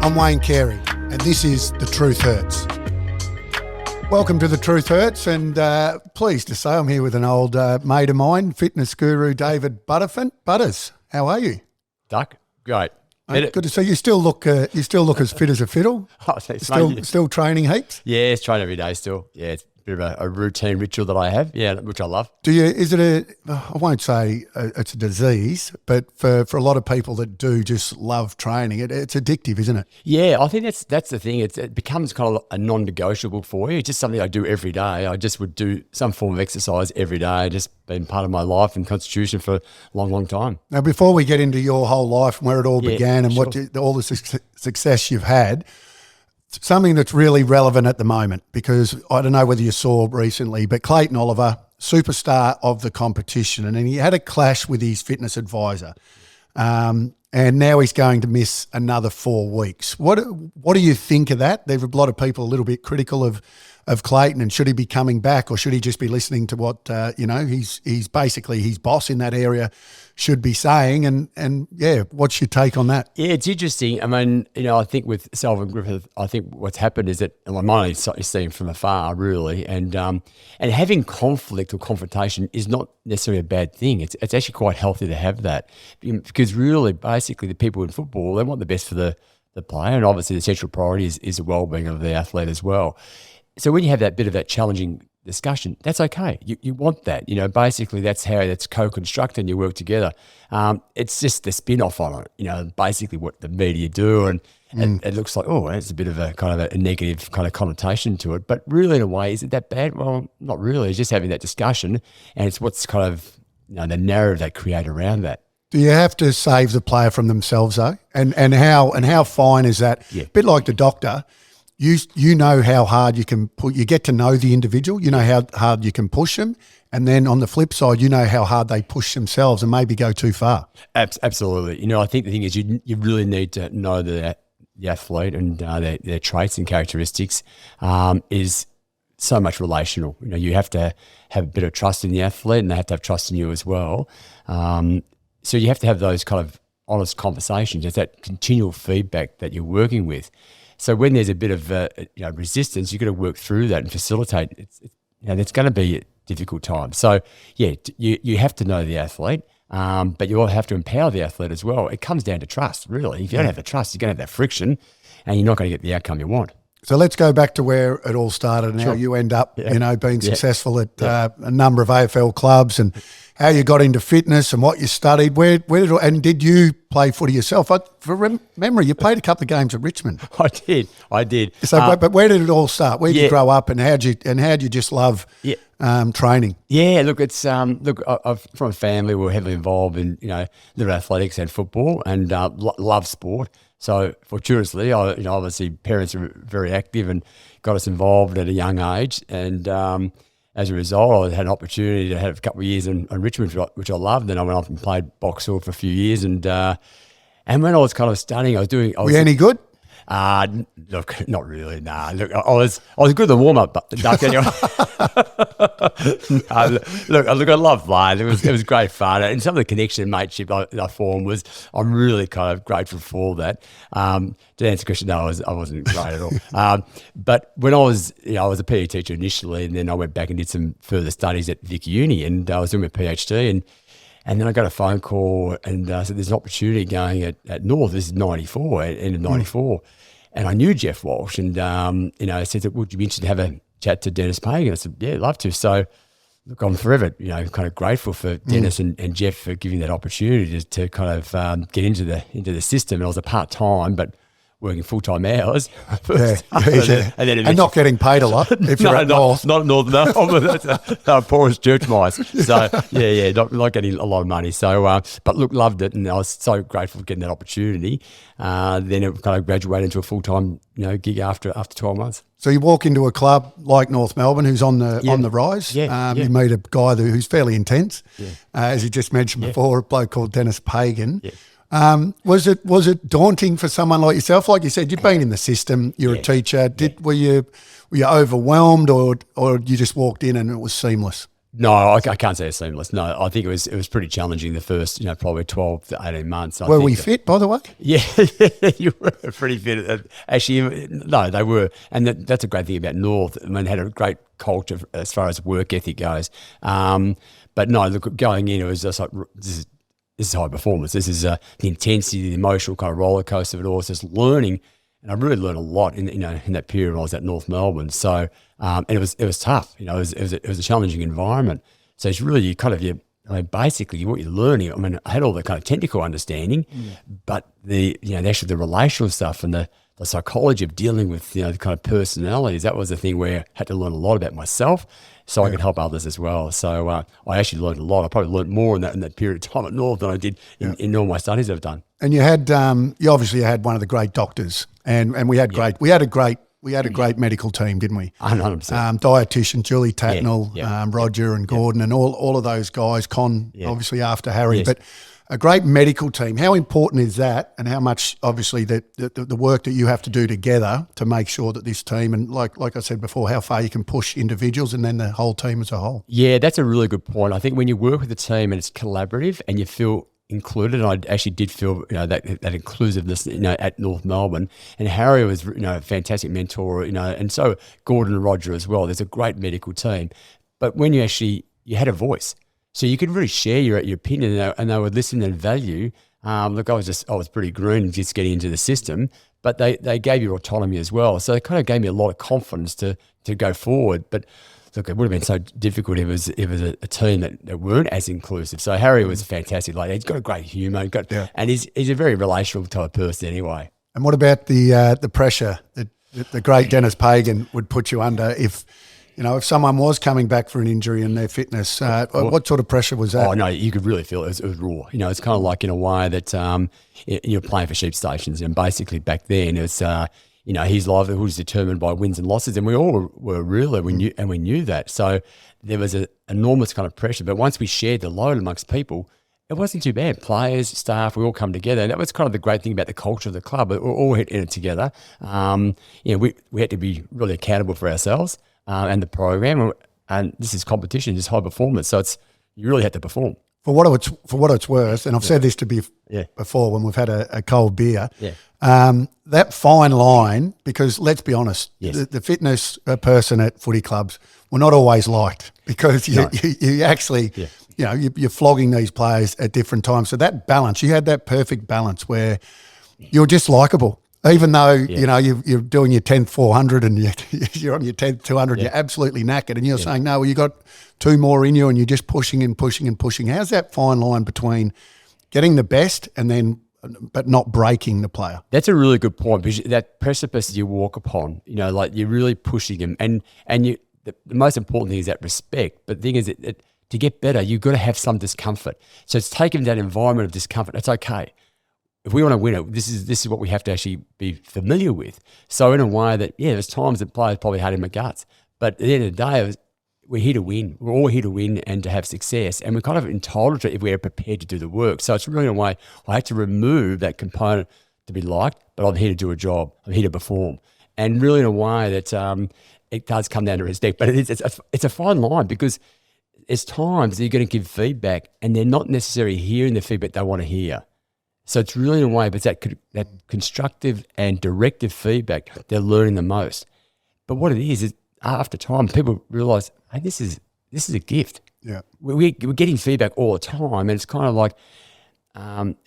I'm Wayne Carey, and this is The Truth Hurts. Welcome to The Truth Hurts, and pleased to say I'm here with an old mate of mine, fitness guru David Buttifant. Butters, how are you? Duck, great. Good to see you. Still look as fit as a fiddle. Oh, thanks, mate. Still training heaps. Yeah, it's training every day still. Yeah, it's a bit of a routine ritual that I have. Yeah, which I love. Is it I won't say it's a disease, but for a lot of people that do just love training, it's addictive, isn't it? Yeah, I think that's the thing. It becomes kind of a non-negotiable for you. It's just something I do every day. I just would do some form of exercise every day. Just been part of my life and constitution for a long, long time. Now, before we get into your whole life and where it all began and all the success you've had, something that's really relevant at the moment, because I don't know whether you saw recently, but Clayton Oliver, superstar of the competition, and then he had a clash with his fitness advisor, and now he's going to miss another 4 weeks. What do you think of that? There's a lot of people a little bit critical of Clayton, and should he be coming back, or should he just be listening to what he's basically his boss in that area should be saying? And yeah, what's your take on that? Yeah, it's interesting. I mean, I think with Selwyn Griffith, I think what's happened is that I'm only seeing from afar, really, and having conflict or confrontation is not necessarily a bad thing. It's actually quite healthy to have that, because really, basically, the people in football, they want the best for the player, and obviously the central priority is the well-being of the athlete as well. So when you have that bit of that challenging discussion, that's okay. You want that. Basically that's how it's co-constructed and you work together. It's just the spin-off on it, basically what the media do, and it looks like, it's a bit of a kind of a negative kind of connotation to it. But really, in a way, is it that bad? Well, not really. It's just having that discussion, and it's what's kind of the narrative they create around that. Do you have to save the player from themselves though? And how fine is that? Yeah. A bit like the doctor. You know how hard you can put. You get to know the individual. You know how hard you can push them, and then on the flip side, you know how hard they push themselves and maybe go too far. Absolutely. I think the thing is you really need to know the athlete and their traits and characteristics is so much relational. You have to have a bit of trust in the athlete, and they have to have trust in you as well. So you have to have those kind of honest conversations. It's that continual feedback that you're working with. So when there's a bit of resistance, you've got to work through that and facilitate. It's going to be a difficult time. So yeah, you have to know the athlete, but you all have to empower the athlete as well. It comes down to trust, really. If you don't have the trust, you're going to have that friction, and you're not going to get the outcome you want. So let's go back to where it all started and how you end up, being successful at a number of AFL clubs, and how you got into fitness and what you studied. Did you play footy yourself? For memory, you played a couple of games at Richmond. I did. So, but where did it all start? Where did you grow up, and how'd you just love training? Yeah, look, it's I'm from a family we were heavily involved in little athletics and football, and love sport. So fortuitously, obviously parents are very active and got us involved at a young age. And as a result, I had an opportunity to have a couple of years in Richmond, which I loved. Then I went off and played Boxall for a few years. And when I was kind of studying, Were you any good? Look, not really. Nah, look, I was good at the warm up, but anyway. Look, I loved playing. It was great fun, and some of the connection and mateship I formed I'm really kind of grateful for all that. To answer the question, no, I wasn't great at all. But when I was a PE teacher initially, and then I went back and did some further studies at Vic Uni, and I was doing my PhD, and then I got a phone call and said there's an opportunity going at North. This is 94, end of 94. And I knew Jeff Walsh, and I said, would you be interested to have a chat to Denis Pagan? I said, yeah, I'd love to. So look, I'm forever, kind of grateful for Denis and Jeff for giving that opportunity to kind of get into the system. And I was a part-time, but working full-time hours. And not getting paid a lot if you're at North. Not at North, no. That's poor as church mice. So, not getting a lot of money. So, but look, loved it, and I was so grateful for getting that opportunity. Then it kind of graduated into a full-time gig after 12 months. So you walk into a club like North Melbourne, who's on the rise. You meet a guy who's fairly intense, as you just mentioned before, a bloke called Denis Pagan. Yeah. Was it daunting for someone like yourself? Like you said, you've been in the system. You're a teacher. Were you overwhelmed, or you just walked in and it was seamless? No, I can't say it's seamless. No, I think it was pretty challenging the first, probably 12 to 18 months. Were we fit, by the way? Yeah, you were pretty fit. Actually, no, they were. And that's a great thing about North. I mean, had a great culture as far as work ethic goes. But no, look, going in, it was just like, this is high performance. This is the intensity, the emotional kind of roller coaster of it all. It's just learning. And I really learned a lot in that period when I was at North Melbourne. So and it was tough. It was a challenging environment. So it's really basically what you're learning. I mean, I had all the kind of technical understanding, but the relational stuff and the psychology of dealing with the kind of personalities, that was the thing where I had to learn a lot about myself, so I could help others as well. So I actually learned a lot. I probably learned more in that period of time at North than I did in all my studies I've done. And you had you obviously had one of the great doctors, and we had we had a great medical team, didn't we? 100%. Dietitian Julie Tatnell, Roger and Gordon, and all of those guys. Obviously after Harry, but a great medical team. How important is that, and how much obviously the work that you have to do together to make sure that this team, and like I said before, how far you can push individuals and then the whole team as a whole? Yeah, that's a really good point. I think when you work with a team and it's collaborative and you feel included, and I actually did feel that inclusiveness at North Melbourne, and Harry was a fantastic mentor, and so Gordon and Roger as well. There's a great medical team, but when you had a voice, so you could really share your opinion, and they would listen and value. Look, I was pretty green just getting into the system, but they gave you autonomy as well, so it kind of gave me a lot of confidence to go forward. But look, it would have been so difficult if it was a team that weren't as inclusive. So Harry was fantastic. Like, he's got a great humour, and he's a very relational type person anyway. And what about the pressure that the great Denis Pagan would put you under if someone was coming back for an injury and their fitness? What sort of pressure was that? Oh no, you could really feel it. It was raw. It's kind of like in a way that you're playing for sheep stations, and basically back then it's. His livelihood was determined by wins and losses, and we all were really, we knew that. So there was an enormous kind of pressure. But once we shared the load amongst people, it wasn't too bad. Players, staff, we all come together, and that was kind of the great thing about the culture of the club. We all in it together. We had to be really accountable for ourselves and the program. And this is competition, this high performance. So you really had to perform. For what it's worth, and I've said this before when we've had a cold beer. Yeah. That fine line, because let's be honest, the fitness person at footy clubs were not always liked, because you actually, you're flogging these players at different times. So that balance, you had that perfect balance where you're just likeable. Even though, you're doing your 10th 400 and you're on your 10th 200, you're absolutely knackered, and you're saying, no, well, you got two more in you and you're just pushing and pushing and pushing. How's that fine line between getting the best and then but not breaking the player? That's a really good point, because that precipice you walk upon, like you're really pushing him, and the most important thing is that respect. But the thing is that to get better, you've got to have some discomfort. So it's taking that environment of discomfort. It's okay. If we want to win it, this is what we have to actually be familiar with. So in a way that, there's times that players probably had in my guts, but at the end of the day, we're here to win. We're all here to win and to have success, and we're kind of entitled to it if we're prepared to do the work. So it's really in a way I had to remove that component to be liked, but I'm here to do a job. I'm here to perform, and really in a way that it does come down to respect. But it's a fine line, because there's times that you're going to give feedback and they're not necessarily hearing the feedback they want to hear. So it's really in a way, but it's that constructive and directive feedback they're learning the most. But what it is after time, people realise, hey, this is a gift. Yeah, we're getting feedback all the time, and it's kind of like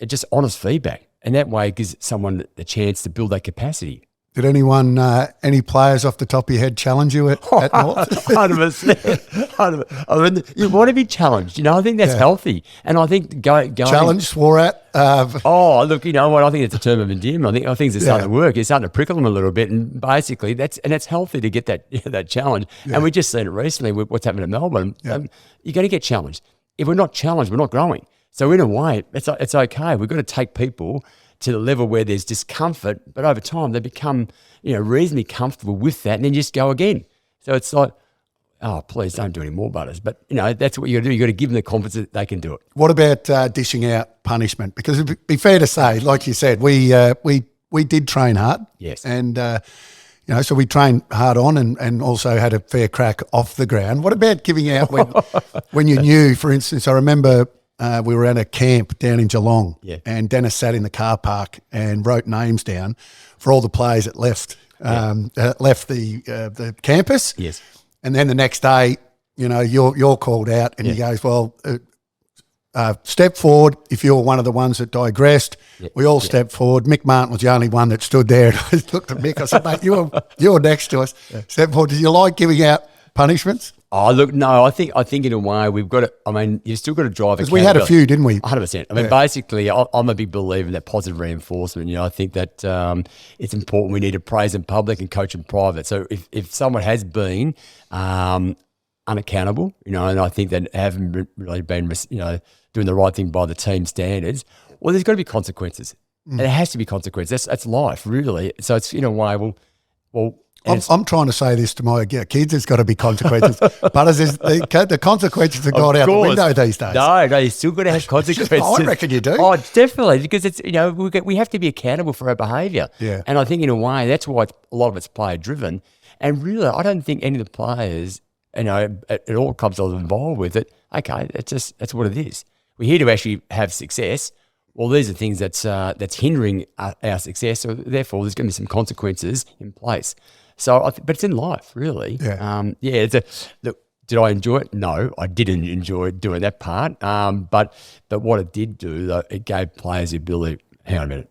it's just honest feedback, and that way it gives someone the chance to build that capacity. Did anyone, any players off the top of your head challenge you at North? 100%. I mean, you want to be challenged. I think that's healthy. And I think going challenge, swore at. Look, you know what? I think it's a term of endearment. I think it's starting to work. It's starting to prickle them a little bit, and basically that's healthy to get that challenge. Yeah. And we've just seen it recently with what's happened in Melbourne. Yeah. You're going to get challenged. If we're not challenged, we're not growing. So in a way, it's okay. We've got to take people to the level where there's discomfort, but over time they become, reasonably comfortable with that, and then just go again. So it's like, oh, please don't do any more butters. But, that's what you got to do. You got to give them the confidence that they can do it. What about dishing out punishment? Because it'd be fair to say, like you said, we did train hard. Yes. And, so we trained hard on and also had a fair crack off the ground. What about giving out when you knew, for instance, I remember we were at a camp down in Geelong and Denis sat in the car park and wrote names down for all the players that left the campus. Yes. And then the next day, you're called out and he goes, well, step forward if you're one of the ones that digressed. We all stepped forward. Mick Martin was the only one that stood there. And I looked at Mick. I said, mate, you're next to us. Step forward. Did you like giving out punishments? Oh, look, no, I think in a way we've got to, you've still got to drive because we had a few, didn't we? 100%. Basically, I'm a big believer in that positive reinforcement. I think that it's important. We need to praise in public and coach in private. So if someone has been unaccountable, and I think that haven't really been, doing the right thing by the team standards, well, there's got to be consequences. And it has to be consequences. That's life, really. So it's in a way, well. I'm trying to say this to my kids. There's got to be consequences, but the consequences have gone out the window these days. No, you still got to have consequences. I reckon you do. Oh, definitely, because it's we have to be accountable for our behaviour. Yeah. And I think in a way that's why a lot of it's player driven. And really, I don't think any of the players, at all clubs I was involved with it. Okay, that's what it is. We're here to actually have success. Well, these are things that's hindering our success. So therefore, there's going to be some consequences in place. So, but it's in life, really. Yeah. Look, did I enjoy it? No, I didn't enjoy doing that part. But what it did do, though, it gave players the ability. Hang on a minute,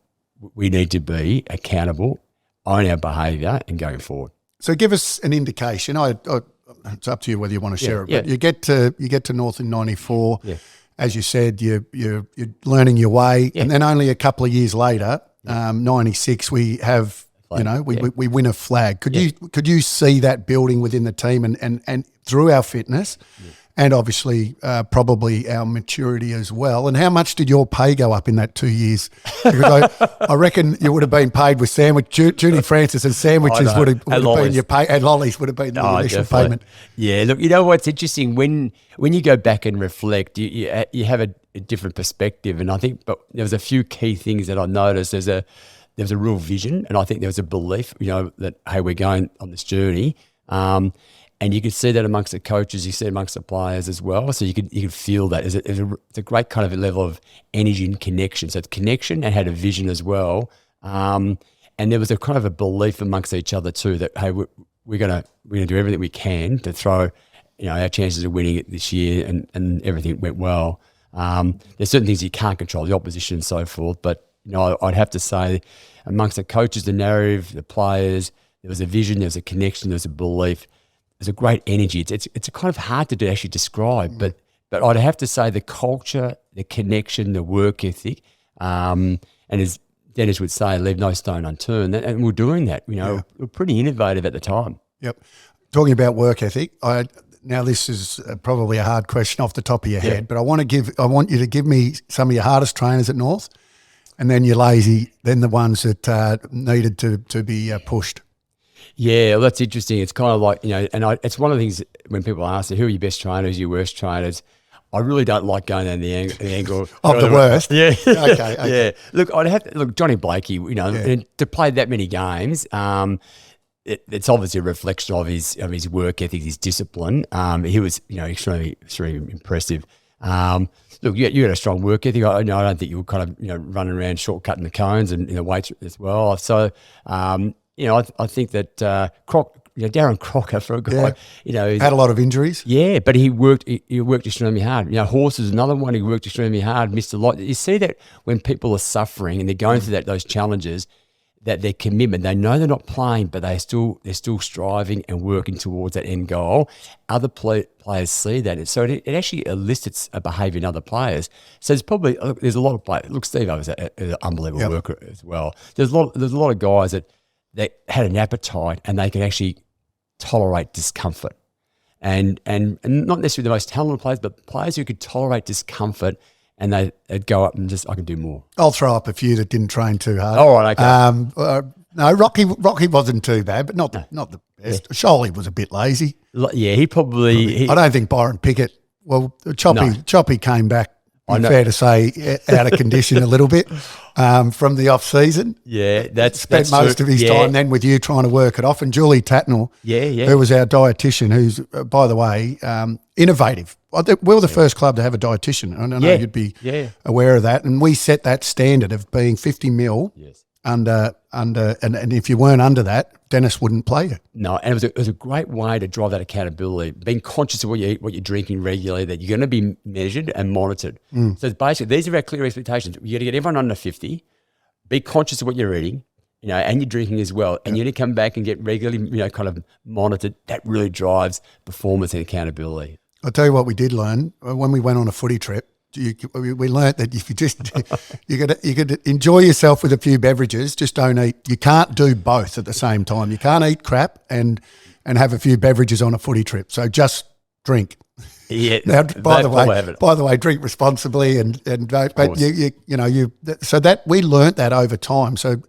we need to be accountable, own our behaviour, and going forward. So, give us an indication. It's up to you whether you want to share it. But you get to North in '94. Yeah. As you said, you're learning your way, and then only a couple of years later, '96, we have. We win a flag. Could you see that building within the team and through our fitness and obviously probably our maturity as well? And how much did your pay go up in that 2 years? Because I reckon you would have been paid with Judy Francis and sandwiches would have been your pay, and lollies would have been the initial payment. Yeah, look, what's interesting when you go back and reflect, you have a different perspective, and I think, but there was a few key things that I noticed. There was a real vision, and I think there was a belief, that, hey, we're going on this journey. And you could see that amongst the coaches, you see it amongst the players as well. So you could feel that. It's a great kind of a level of energy and connection. So it's connection and had a vision as well. And there was a kind of a belief amongst each other too that, hey, we're gonna do everything we can to throw, our chances of winning it this year, and everything went well. There's certain things you can't control, the opposition and so forth, but I'd have to say amongst the coaches, the narrative, the players, there was a vision, there was a connection, there was a belief, there's a great energy. It's kind of hard to actually describe, but I'd have to say the culture, the connection, the work ethic, and as Denis would say, leave no stone unturned. And we're doing that. We're pretty innovative at the time. Yep. Talking about work ethic, now this is probably a hard question off the top of your head, but I want you to give me some of your hardest trainers at North. And then you're lazy, then the ones that needed to be pushed. Yeah, well, that's interesting. It's kind of like, it's one of the things when people ask, who are your best trainers, your worst trainers? I really don't like going down the angle of the worst. Yeah. Okay. Yeah. Look, Johnny Blakey, and to play that many games, it's obviously a reflection of his work ethic, his discipline. He was, extremely impressive. Look, you had a strong work ethic. I don't think you were kind of, running around shortcutting the cones and weights as well. So, I think that Darren Crocker, for a guy, had a lot of injuries. Yeah, but he worked extremely hard. Horse is another one. He worked extremely hard, missed a lot. You see that when people are suffering and they're going through those challenges, that their commitment, they know they're not playing, but they're still striving and working towards that end goal. Other players see that, so it actually elicits a behaviour in other players. So there's a lot of players. Look, Steve was an unbelievable worker as well. There's a lot of guys that had an appetite and they can actually tolerate discomfort, and not necessarily the most talented players, but players who could tolerate discomfort. And they'd go up and I can do more. I'll throw up a few that didn't train too hard. All right, okay. No, Rocky wasn't too bad, but not the best. Yeah. Sholey was a bit lazy. Yeah, he probably. I don't think Byron Pickett. Well, Choppy came back fair to say, out of condition a little bit from the off season. Yeah, that's most true. of his time then with you trying to work it off. And Julie Tatnell, who was our dietitian, who's, by the way, innovative. We were the first club to have a dietitian. I know you'd be aware of that. And we set that standard of being 50 mil under, and if you weren't under that, Denis wouldn't play you. No, and it was a great way to drive that accountability, being conscious of what you eat, what you're drinking regularly, that you're going to be measured and monitored. So it's basically, these are our clear expectations. You got to get everyone under 50, be conscious of what you're eating, and you're drinking as well, and you need to come back and get regularly, kind of monitored. That really drives performance and accountability. I'll tell you what we did learn when we went on a footy trip. We learnt that if you just you could enjoy yourself with a few beverages, just don't eat. You can't do both at the same time. You can't eat crap and have a few beverages on a footy trip. So just drink. Yeah. Now, by the way, drink responsibly and but so that we learnt that over time. So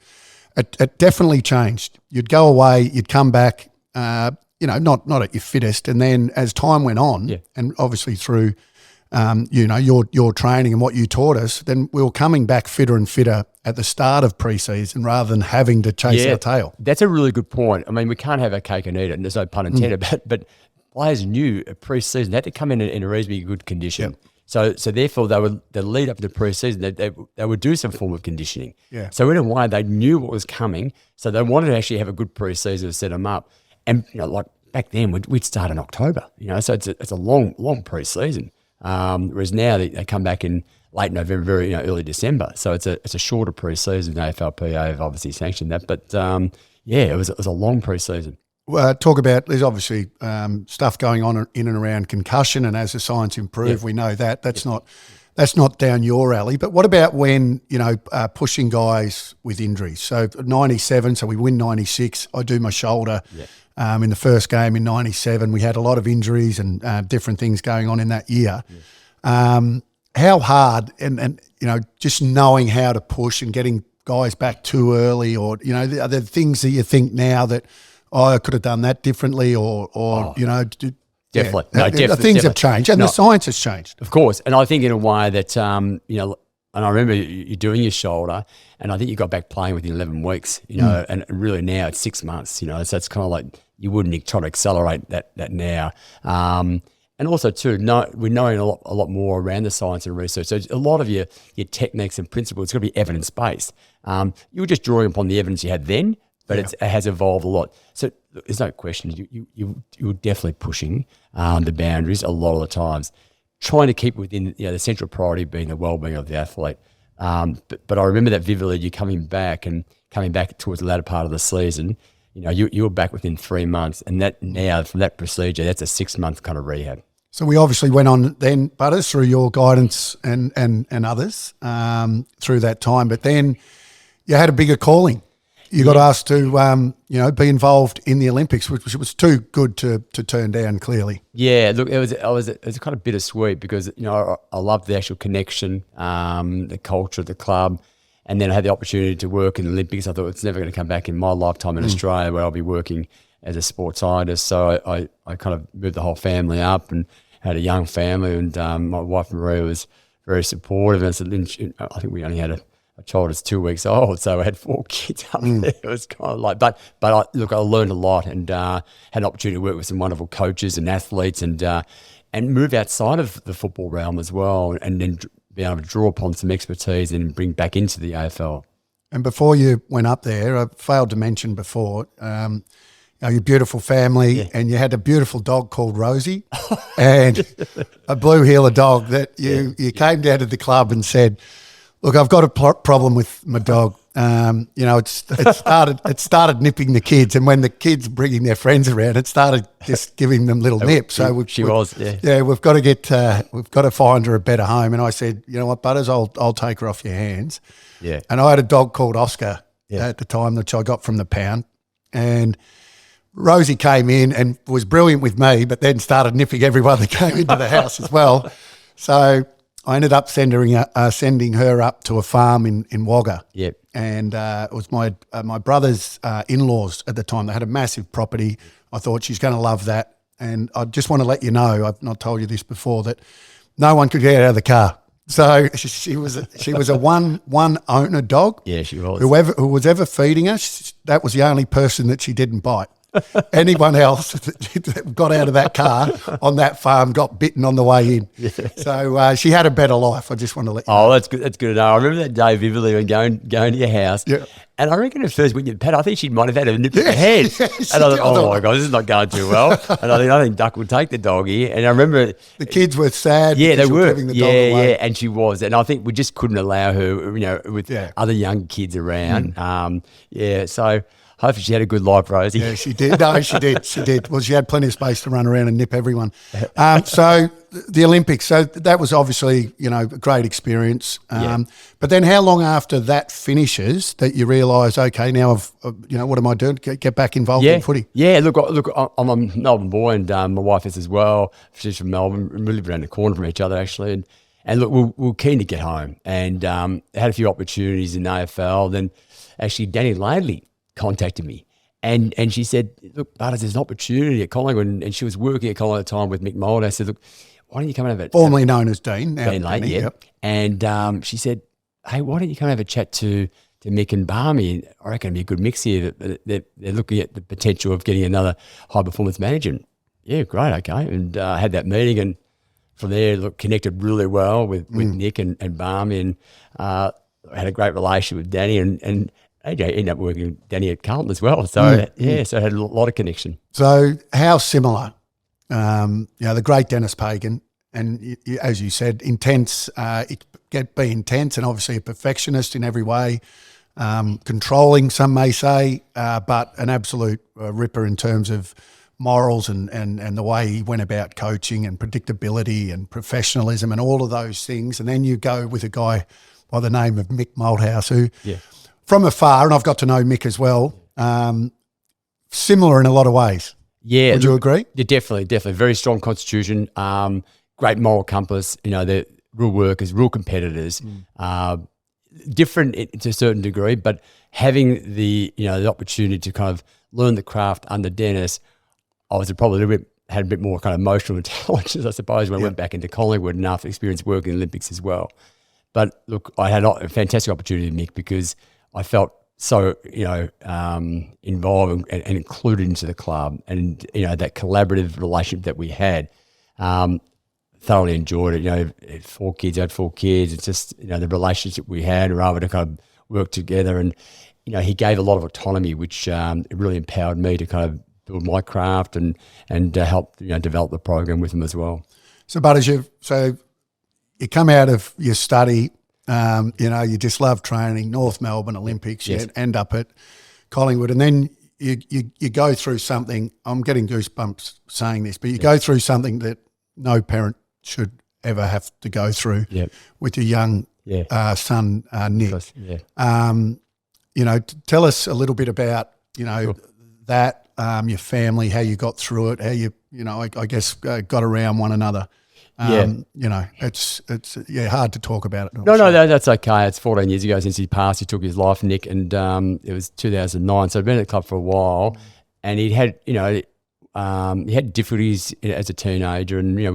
it definitely changed. You'd go away, you'd come back, not at your fittest, and then as time went on, and obviously through. Your training and what you taught us, then we were coming back fitter and fitter at the start of pre-season rather than having to chase our tail. That's a really good point. I mean, we can't have our cake and eat it, and there's no pun intended, but players knew pre-season they had to come in a reasonably good condition. So therefore, they lead up to the pre-season, they would do some form of conditioning. Yeah. So in a way, they knew what was coming, so they wanted to actually have a good pre-season to set them up. And like back then, we'd start in October. So it's a long pre-season. Whereas now they come back in late November, very early December. So it's a shorter pre-season. The AFLPA have obviously sanctioned that, but it was a long pre-season. Talk about there's obviously stuff going on in and around concussion, and as the science improves, we know that's not down your alley. But what about when pushing guys with injuries? So 97, so we win 96. I do my shoulder. Yeah. In the first game in 97, we had a lot of injuries and different things going on in that year. Yeah. How hard and just knowing how to push and getting guys back too early, or are there things that you think now that I could have done that differently, definitely. Things have changed and the science has changed, of course. And I think in a way that and I remember you doing your shoulder, and I think you got back playing within 11 weeks, and really now it's 6 months, so it's kind of like you wouldn't try to accelerate that now. And also too, we're knowing a lot more around the science and research. So a lot of your techniques and principles, it's got to be evidence-based. You were just drawing upon the evidence you had then, but it has evolved a lot. So there's no question, you were definitely pushing the boundaries a lot of the times, trying to keep within the central priority being the well-being of the athlete. But I remember that vividly, you coming back towards the latter part of the season, you were back within 3 months, and that now from that procedure, that's a 6-month kind of rehab. So we obviously went on then, Butters, through your guidance and others through that time, but then you had a bigger calling. You got asked to, be involved in the Olympics, which was too good to turn down. Clearly, yeah. Look, it was kind of bittersweet because I loved the actual connection, the culture of the club, and then I had the opportunity to work in the Olympics. I thought it's never going to come back in my lifetime in Australia, where I'll be working as a sports scientist. So I kind of moved the whole family up and had a young family, and my wife Maria was very supportive. And so I think we only had a child is 2 weeks old, so I had 4 kids up there. It was kind of like, but I learned a lot and had an opportunity to work with some wonderful coaches and athletes and move outside of the football realm as well, and then be able to draw upon some expertise and bring back into the AFL. And before you went up there, I failed to mention before, your beautiful family, and you had a beautiful dog called Rosie and a blue heeler dog that you came down to the club and said, look, I've got a problem with my dog. It started nipping the kids, and when the kids bringing their friends around, it started just giving them little nips. So we've got to find her a better home. And I said, you know what, Butters, I'll take her off your hands. Yeah. And I had a dog called Oscar at the time, which I got from the pound, and Rosie came in and was brilliant with me, but then started nipping everyone that came into the house as well. So I ended up sending her up to a farm in Wagga. Yep. And it was my brother's in-laws at the time. They had a massive property. I thought she's going to love that. And I just want to let you know, I've not told you this before, that no one could get out of the car. So she was a one owner dog. Yeah, she was. Who was ever feeding us, that was the only person that she didn't bite. Anyone else that got out of that car on that farm got bitten on the way in. Yeah. So she had a better life. I just want to let you know. That's good. That's good to know. I remember that day vividly when going to your house. Yeah. And I reckon at first when you pat, I think she might have had a nip in the head. And I thought, oh my God, this is not going too well. And I think Duck would take the dog here. And I remember the kids were sad. Yeah, they were. Giving the dog away. Yeah, and she was. And I think we just couldn't allow her, with other young kids around. So hopefully she had a good life, Rosie. Yeah, she did. No, she did. She did. Well, she had plenty of space to run around and nip everyone. So the Olympics, so that was obviously, a great experience. But then how long after that finishes that you realise, okay, now what am I doing? Get back involved in footy. Yeah, look, I'm a Melbourne boy and my wife is as well. She's from Melbourne. We live around the corner from each other actually. And look, we were keen to get home and had a few opportunities in AFL. Then actually Dani Laidley contacted me and she said, look, Butters, there's an opportunity at Collingwood, and she was working at Collingwood at the time with Mick Malthouse. I said, look, why don't you come and have a formerly known as Dane, Dane Laidley, yeah. Yep. And she said, hey, why don't you come and have a chat to Mick and Barmy? I reckon it'd be a good mix here. They're looking at the potential of getting another high performance manager. And yeah, great, okay. And had that meeting, and from there, connected really well with Nick and Barmy, and had a great relationship with Danny, and AJ ended up working with Danny at Carlton as well. So, so I had a lot of connection. So how similar, the great Denis Pagan, and as you said, intense, be intense and obviously a perfectionist in every way, controlling, some may say, but an absolute ripper in terms of morals and the way he went about coaching and predictability and professionalism and all of those things. And then you go with a guy by the name of Mick Malthouse, who from afar, and I've got to know Mick as well, similar in a lot of ways. Yeah. Would you agree? Yeah, definitely. Very strong constitution, great moral compass. They're real workers, real competitors, different to a certain degree, but having the opportunity to kind of learn the craft under Denis, I was probably had a bit more kind of emotional intelligence, I suppose, when I went back into Collingwood and after experience working in the Olympics as well. But look, I had a fantastic opportunity, Mick, because I felt so, involved and included into the club, and that collaborative relationship that we had. Thoroughly enjoyed it. I had 4 kids. It's just the relationship we had. We were able to kind of work together, and he gave a lot of autonomy, which it really empowered me to kind of build my craft and help develop the program with him as well. So, Butters, you come out of your study. You just love training, North Melbourne Olympics, you end up at Collingwood, and then you go through something, I'm getting goosebumps saying this, but you go through something that no parent should ever have to go through with your young son, Nick. Tell us a little bit about, that, your family, how you got through it, how you, I guess, got around one another. It's hard to talk about it. No, that's okay. It's 14 years ago since he passed. He took his life, Nick, and it was 2009. So I'd been at the club for a while, and he had difficulties as a teenager, and we were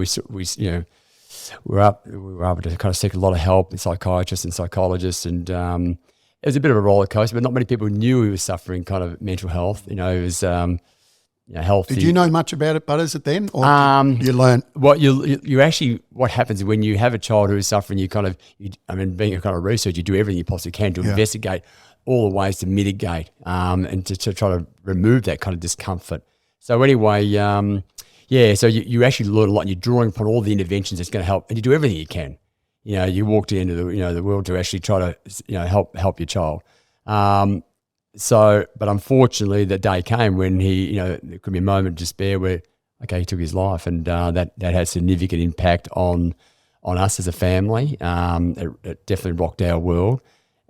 able to kind of seek a lot of help with psychiatrists and psychologists, and it was a bit of a roller coaster. But not many people knew he was suffering kind of mental health. He was. Healthy. Did you know much about it, Butters, at then, or you learn? What you actually, what happens when you have a child who is suffering, you kind of, being a kind of researcher, you do everything you possibly can to investigate all the ways to mitigate and to try to remove that kind of discomfort. So anyway, so you actually learn a lot, and you're drawing upon all the interventions that's going to help, and you do everything you can. You walked into the world to actually try to help your child. But unfortunately, the day came when there could be a moment of despair where, he took his life, and that had significant impact on us as a family. It definitely rocked our world,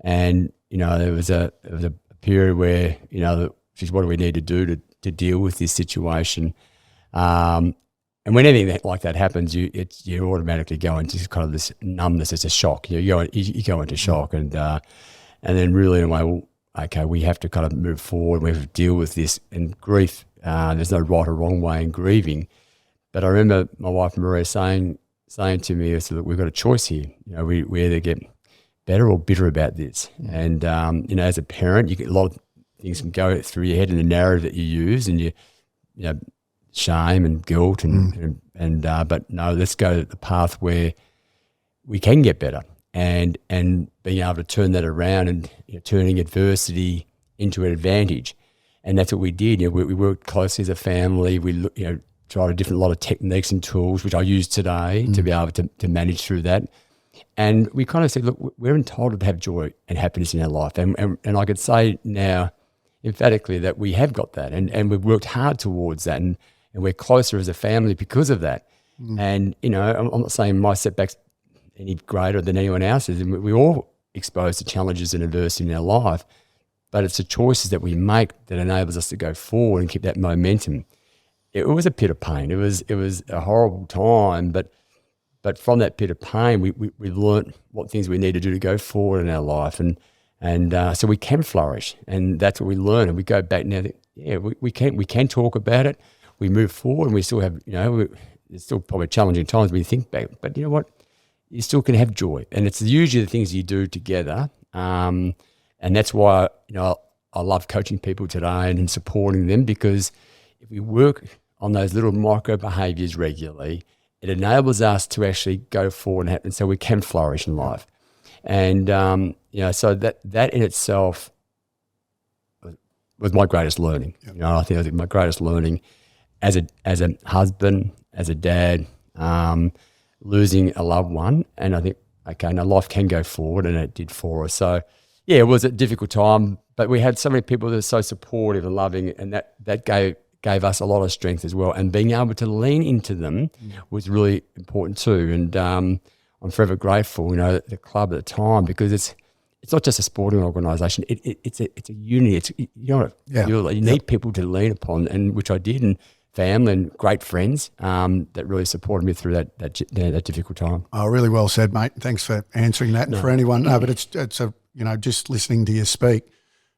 and there was a period where what do we need to do to deal with this situation? And when anything like that happens, you automatically go into kind of this numbness. It's a shock. You go into shock, and then really in a way, well, okay, we have to kind of move forward. We have to deal with this. And grief, there's no right or wrong way in grieving. But I remember my wife Maria saying, saying to me, "Look, we've got a choice here. We either get better or bitter about this." And as a parent, you get a lot of things can go through your head in the narrative that you use, and shame and guilt but no, let's go the path where we can get better, and being able to turn that around and turning adversity into an advantage. And that's what we did. We worked closely as a family. We tried a lot of techniques and tools, which I use today to be able to manage through that. And we kind of said, look, we're entitled to have joy and happiness in our life. And I could say now emphatically that we have got that, and we've worked hard towards that, and we're closer as a family because of that. And, I'm not saying my setbacks any greater than anyone else's. And we're all exposed to challenges and adversity in our life, but it's the choices that we make that enables us to go forward and keep that momentum. It was a pit of pain. It was a horrible time, but from that pit of pain, we learnt what things we need to do to go forward in our life, and so we can flourish, and that's what we learn. And we go back now that we can talk about it. We move forward, and we still have it's still probably challenging times when you think back, but you know what? You still can have joy, and it's usually the things you do together. And that's why I love coaching people today and supporting them, because if we work on those little micro behaviours regularly, it enables us to actually go forward and so we can flourish in life. And so that in itself was my greatest learning. I think my greatest learning as a husband, as a dad, losing a loved one, and I think, okay, now life can go forward, and it did for us. So yeah, it was a difficult time, but we had so many people that are so supportive and loving, and that gave us a lot of strength as well. And being able to lean into them was really important too. And I'm forever grateful, the club at the time, because it's not just a sporting organisation. It's a unity. You need people to lean upon, and which I did, and family and great friends that really supported me through that difficult time. Oh, really well said, mate. Thanks for answering that. And for anyone, but it's just listening to you speak,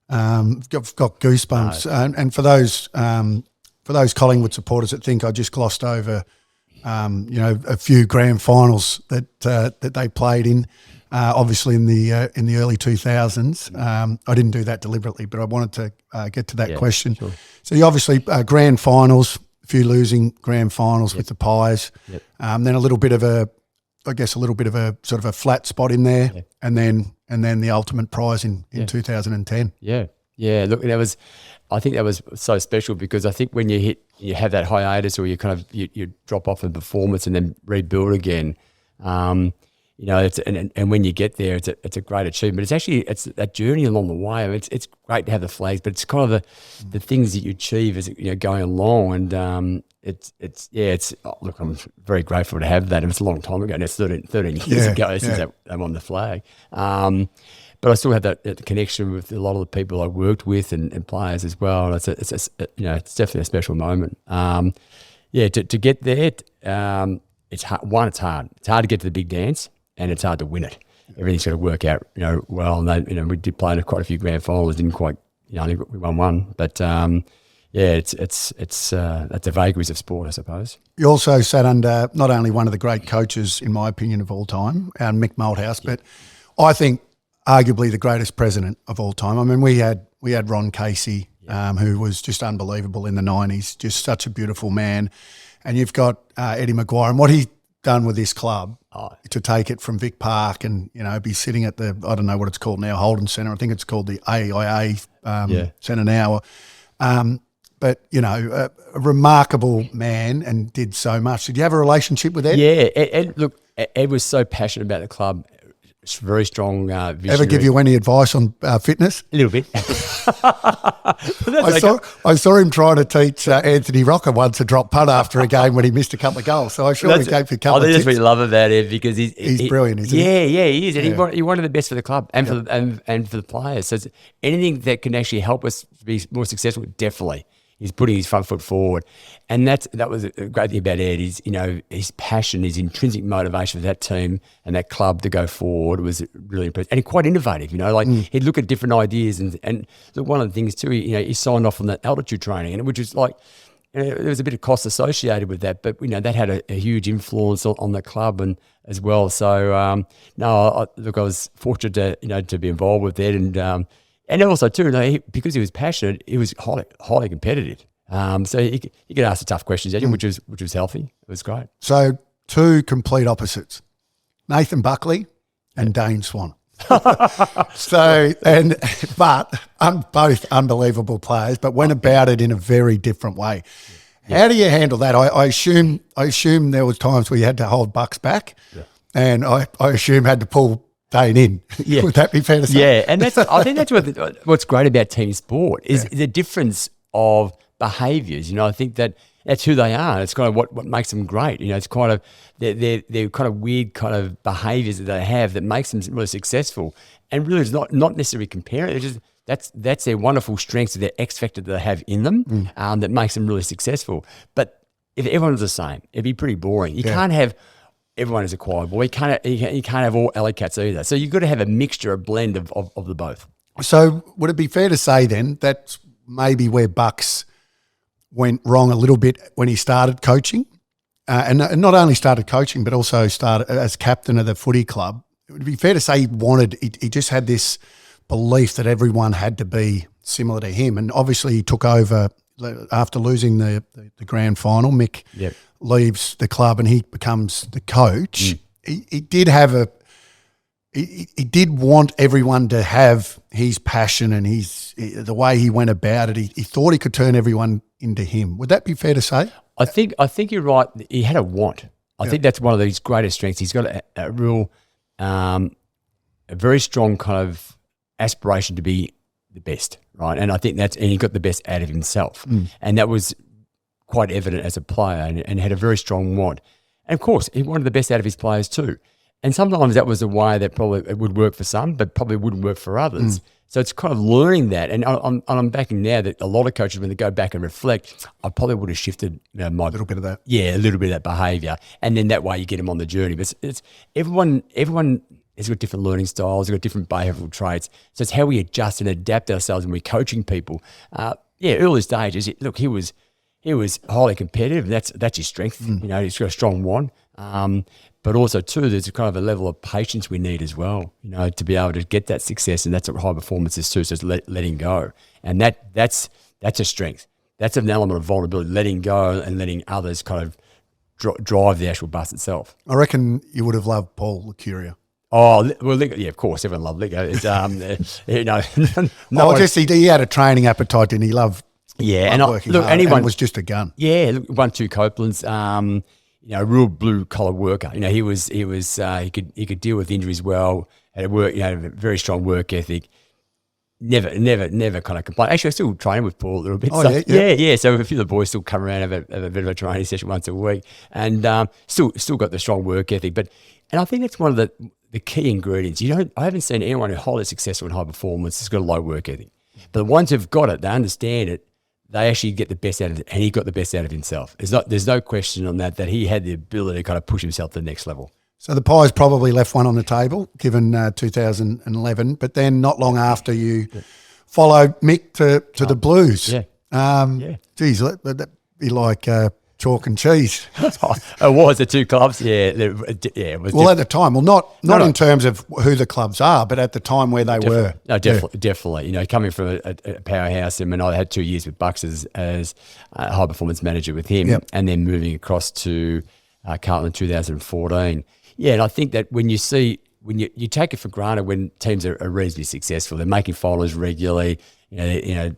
got goosebumps. And for those Collingwood supporters that think I just glossed over, a few grand finals that they played in, obviously in the early 2000s. I didn't do that deliberately, but I wanted to get to that question. Sure. So you obviously grand finals, a few losing grand finals with the Pies, then a little bit of a sort of a flat spot in there, and then the ultimate prize in 2010. Yeah. Look, I think that was so special, because I think when you have that hiatus, or you kind of you drop off in performance and then rebuild again. And when you get there, it's a great achievement. It's that journey along the way. I mean, it's great to have the flags, but it's kind of the things that you achieve as going along. And look, I'm very grateful to have that. It was a long time ago. And it's 13 years ago since I'm on the flag. But I still have that connection with a lot of the people I worked with and players as well. And it's definitely a special moment. To get there, it's hard. One, it's hard. It's hard to get to the big dance, and it's hard to win it. Everything's got to work out, well. And we did play in quite a few grand finals. Didn't quite, I think we won one. But it's that's the vagaries of sport, I suppose. You also sat under not only one of the great coaches, in my opinion, of all time, Mick Malthouse, but I think arguably the greatest president of all time. I mean, we had Ron Casey, who was just unbelievable in the 90s, just such a beautiful man. And you've got Eddie McGuire, and what he's done with this club to take it from Vic Park and, be sitting at the, I don't know what it's called now, Holden Centre. I think it's called the AIA Centre now. But, a remarkable man and did so much. Did you have a relationship with Ed? Yeah, Ed was so passionate about the club. Very strong visionary. Ever give you any advice on fitness? A little bit. I saw him trying to teach Anthony Rocker once to drop punt after a game when he missed a couple of goals. So I sure he gave you a couple of tips. That's what I love about Ed, because he's brilliant, isn't he? Yeah, he is. And he wanted the best for the club and for the players. So anything that can actually help us be more successful, definitely. He's putting his front foot forward. And that was a great thing about Ed is, his passion, his intrinsic motivation for that team and that club to go forward was really impressive. And quite innovative, he'd look at different ideas. And look, one of the things too, he signed off on that altitude training, and which is like, there was a bit of cost associated with that, but that had a huge influence on the club and as well. So I was fortunate to be involved with that, and also too, because he was passionate, he was highly competitive. So you could ask the tough questions, which was healthy. It was great. So two complete opposites, Nathan Buckley and Dane Swan. But both unbelievable players, but went about it in a very different way. How do you handle that? I assume there was times where you had to hold Bucks back, and I assume had to pull Dane in. Yeah. Would that be fair to say? Yeah, and I think that's what's great about team sport is the difference of behaviours. I think that's who they are. It's kind of what makes them great. It's kind of they're kind of weird kind of behaviours that they have that makes them really successful. And really, it's not necessarily comparing. It's just that's their wonderful strengths, their X factor that they have in them that makes them really successful. But if everyone was the same, it'd be pretty boring. You can't have everyone as a choir boy. You can't have all alley cats either. So you've got to have a mixture, a blend of the both. So would it be fair to say then that's maybe where Bucks went wrong a little bit when he started coaching, and not only started coaching but also started as captain of the footy club? It would be fair to say he just had this belief that everyone had to be similar to him, and obviously he took over after losing the grand final. Mick leaves the club and he becomes the coach. He did have he did want everyone to have his passion and the way he went about it. He thought he could turn everyone into him. Would that be fair to say? I think you're right. He had a want. I think that's one of his greatest strengths. He's got a real, a very strong kind of aspiration to be the best, right? And I think and he got the best out of himself. And that was quite evident as a player and had a very strong want. And of course, he wanted the best out of his players too. And sometimes that was a way that probably it would work for some, but probably wouldn't work for others. So it's kind of learning that. And I'm backing now that a lot of coaches, when they go back and reflect, I probably would have shifted a little bit of that. Yeah, a little bit of that behaviour. And then that way you get them on the journey. But it's everyone has got different learning styles, they've got different behavioural traits. So it's how we adjust and adapt ourselves when we're coaching people. Early stages, look, he was highly competitive. That's his strength. He's got a strong want. But also too, there's a kind of a level of patience we need as well, to be able to get that success, and that's what high performance is too. So it's letting go, and that's a strength. That's an element of vulnerability, letting go and letting others kind of drive the actual bus itself. I reckon you would have loved Paul Licuria. Oh, well, yeah, of course, everyone loved Lico. He had a training appetite, didn't he? Anyone was just a gun. Yeah, won 2 Copelands. A real blue collar worker. He could deal with injuries well. Had a very strong work ethic. Never kind of complained. Actually, I still train with Paul a little bit. Yeah. So a few of the boys still come around, have a bit of a training session once a week, and still got the strong work ethic. And I think that's one of the key ingredients. I haven't seen anyone who's highly successful in high performance has got a low work ethic. But the ones who've got it, they understand it. They actually get the best out of it, and he got the best out of himself. There's no question on that he had the ability to kind of push himself to the next level. So the Pies probably left one on the table, given 2011, but then not long after you followed Mick to the Blues. Geez, that'd be like chalk and cheese. It was the 2 clubs, It was at the time, not in terms of who the clubs are, but at the time where they were. No, definitely. Coming from a powerhouse, I had 2 years with Bucks as a high performance manager with him, and then moving across to Carlton in 2014. Yeah, and I think that when you take it for granted when teams are reasonably successful, they're making finals regularly.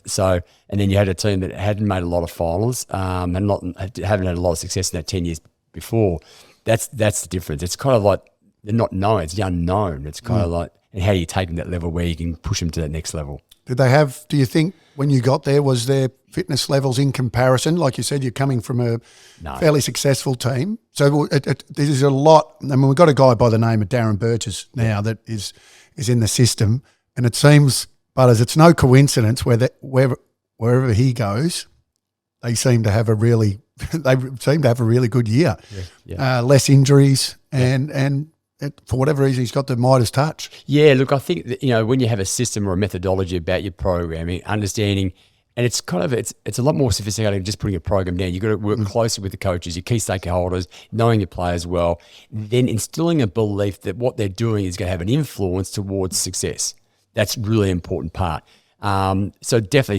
So, and then you had a team that hadn't made a lot of finals, and haven't had a lot of success in that 10 years before. That's the difference. It's kind of like they're not known; it's the unknown. It's kind of like, and how do you take them to that level where you can push them to that next level? Did they have? Do you think when you got there, was their fitness levels in comparison? Like you said, you're coming from a fairly successful team, so there's a lot. I mean, we've got a guy by the name of Darren Burgess now that is in the system, and it seems. But as it's no coincidence wherever he goes, they seem to have a really good year. Less injuries and for whatever reason he's got the Midas touch. Yeah, look, I think that, when you have a system or a methodology about your programming, understanding And it's kind of it's a lot more sophisticated than just putting a program down. You've got to work closely with the coaches, your key stakeholders, knowing your players well, then instilling a belief that what they're doing is going to have an influence towards success. That's really important part. So definitely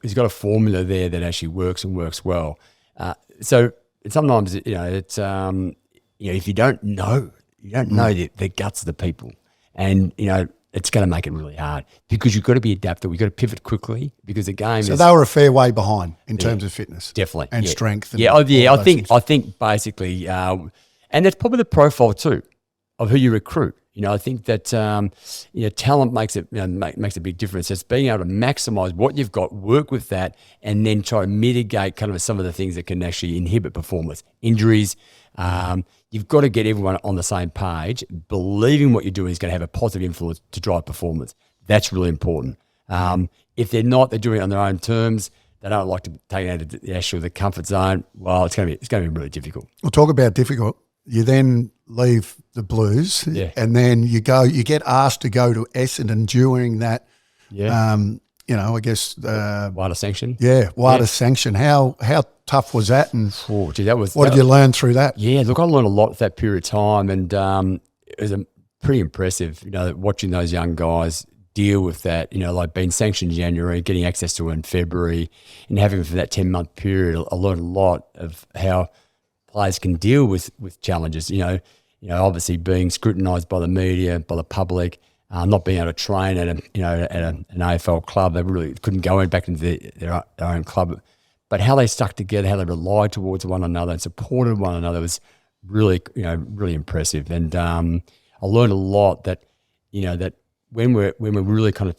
he's got a formula there that actually works and works well. So sometimes it's if you don't know the guts of the people, and it's going to make it really hard because you've got to be adaptable. You've got to pivot quickly because the game So they were a fair way behind in terms of fitness. Definitely. And strength. And I think basically, and that's probably the profile too of who you recruit. I think that talent makes it makes a big difference. It's being able to maximise what you've got, work with that, and then try to mitigate kind of some of the things that can actually inhibit performance, injuries. You've got to get everyone on the same page, believing what you're doing is going to have a positive influence to drive performance. That's really important. If they're not, they're doing it on their own terms. They don't like to take it out of the comfort zone. Well, it's going to be really difficult. We'll talk about difficult. You then leave the Blues, and then you get asked to go to Essendon during that. I guess WADA sanction. WADA sanction. How tough was that? And what did you learn through that? Yeah, look, I learned a lot at that period of time, and it was pretty impressive. Watching those young guys deal with that. Like being sanctioned in January, getting access to it in February, and having it for that 10-month period. I learned a lot of how players can deal with challenges. Obviously being scrutinised by the media, by the public. Not being able to train at an AFL club, they really couldn't go back into their own club. But how they stuck together, how they relied towards one another and supported one another was really, really impressive. And I learned a lot that when we're really kind of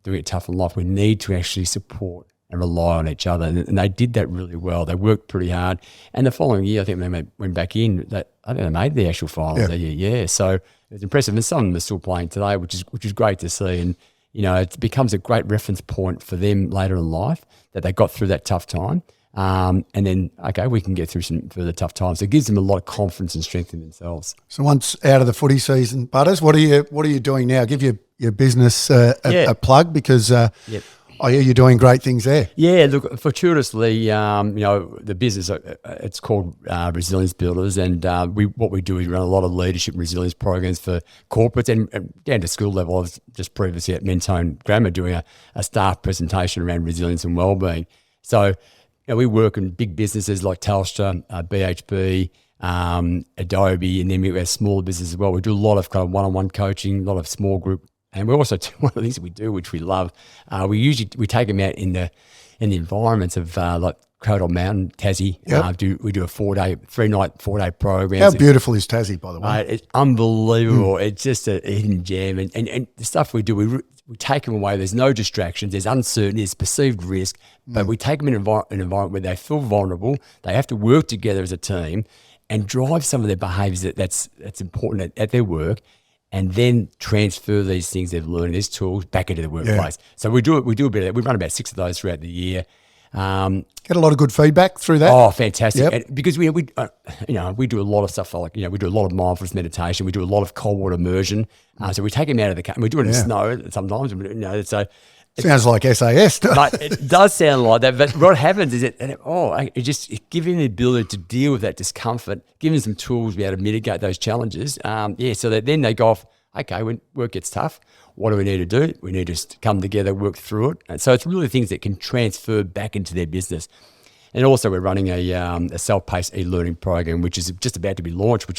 doing it tough in life, we need to actually support and rely on each other. And they did that really well. They worked pretty hard. And the following year, I think they went back in. I think they made the actual finals that year. Yeah, so it was impressive. And some of them are still playing today, which is great to see. And, it becomes a great reference point for them later in life that they got through that tough time. And then, we can get through some further tough times. So it gives them a lot of confidence and strength in themselves. So once out of the footy season, Butters, what are you doing now? Give your business a plug because I hear you're doing great things there. Yeah, look, fortuitously, the business, it's called Resilience Builders, and what we do is run a lot of leadership and resilience programs for corporates and down to school level. I was just previously at Mentone Grammar doing a staff presentation around resilience and wellbeing. So, we work in big businesses like Telstra, BHP, Adobe, and then we have smaller businesses as well. We do a lot of kind of one-on-one coaching, a lot of small group. And we also do one of the things that we do, which we love. We take them out in the environments of like Crowdell Mountain, Tassie. We do a 3-night program. How beautiful is Tassie, by the way? It's unbelievable. It's just a hidden gem. And the stuff we do, we take them away. There's no distractions. There's uncertainty. There's perceived risk. But we take them in an environment where they feel vulnerable. They have to work together as a team and drive some of their behaviours that's important at their work, and then transfer these things they've learned, these tools, back into the workplace. So we do a bit of that. We run about 6 of those throughout the year. Get a lot of good feedback through that. Oh, fantastic! And because we do a lot of stuff like we do a lot of mindfulness meditation. We do a lot of cold water immersion. So we take them out of the car. We do it in snow sometimes. Sounds like SAS. It does sound like that, but what happens is it just giving the ability to deal with that discomfort, giving some tools to be able to mitigate those challenges. So that then they go off, when work gets tough, what do we need to do? We need to come together, work through it. And so it's really things that can transfer back into their business. And also we're running a self-paced e-learning program, which is just about to be launched, which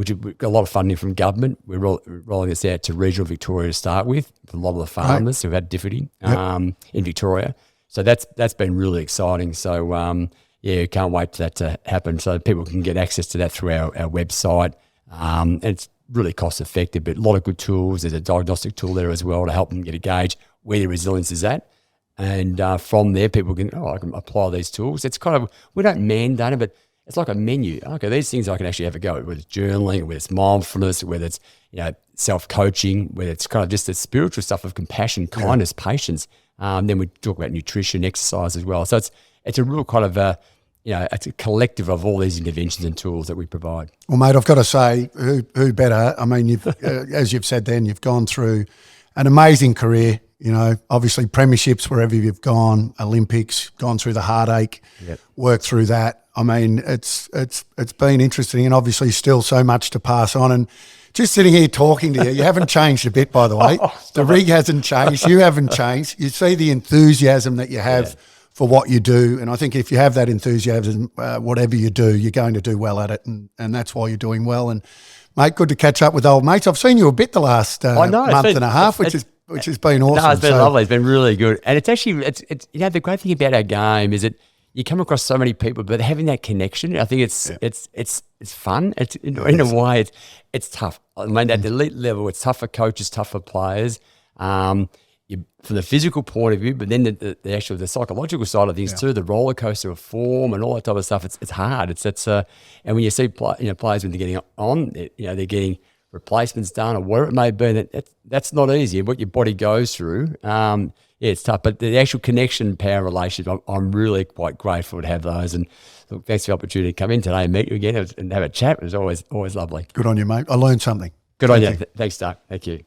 we've got a lot of funding from government. We're rolling this out to regional Victoria to start with, for a lot of the farmers who've had difficulty in Victoria. So that's been really exciting. So can't wait for that to happen so people can get access to that through our website. And it's really cost effective, but a lot of good tools. There's a diagnostic tool there as well to help them get a gauge where their resilience is at. And from there, people can, I can apply these tools. It's kind of, we don't mandate it, but it's like a menu. Okay, these things I can actually have a go at, whether it's journaling, whether it's mindfulness, whether it's self-coaching, whether it's kind of just the spiritual stuff of compassion, kindness, patience. Then we talk about nutrition, exercise as well. So it's a real kind of it's a collective of all these interventions and tools that we provide. Well, mate, I've got to say, who better? I mean, you've as you've said then, you've gone through an amazing career. You know, obviously premierships wherever you've gone, Olympics, gone through the heartache, worked through that. I mean, it's been interesting, and obviously still so much to pass on. And just sitting here talking to you, you haven't changed a bit, by the way. The rig hasn't changed. You haven't changed. You see the enthusiasm that you have for what you do, and I think if you have that enthusiasm, whatever you do, you're going to do well at it, and that's why you're doing well. And mate, good to catch up with old mates. I've seen you a bit the last month and a half, which has been awesome. No, it's been lovely. It's been really good. And it's actually, it's you know, the great thing about our game is that you come across so many people, but having that connection, I think it's fun. It's in a way, it's tough. I mean, at the elite level, it's tough for coaches, tough for players. From the physical point of view, but then the psychological side of things too, the roller coaster of form and all that type of stuff. It's hard. And when you see players when they're getting on, they're getting replacements done or whatever it may be. That's not easy. What your body goes through, it's tough. But the actual connection, power relationship, I'm really quite grateful to have those. And look, thanks for the opportunity to come in today and meet you again and have a chat. It was always lovely. Good on you, mate. I learned something. Good on you. Thanks, Doug. Thank you.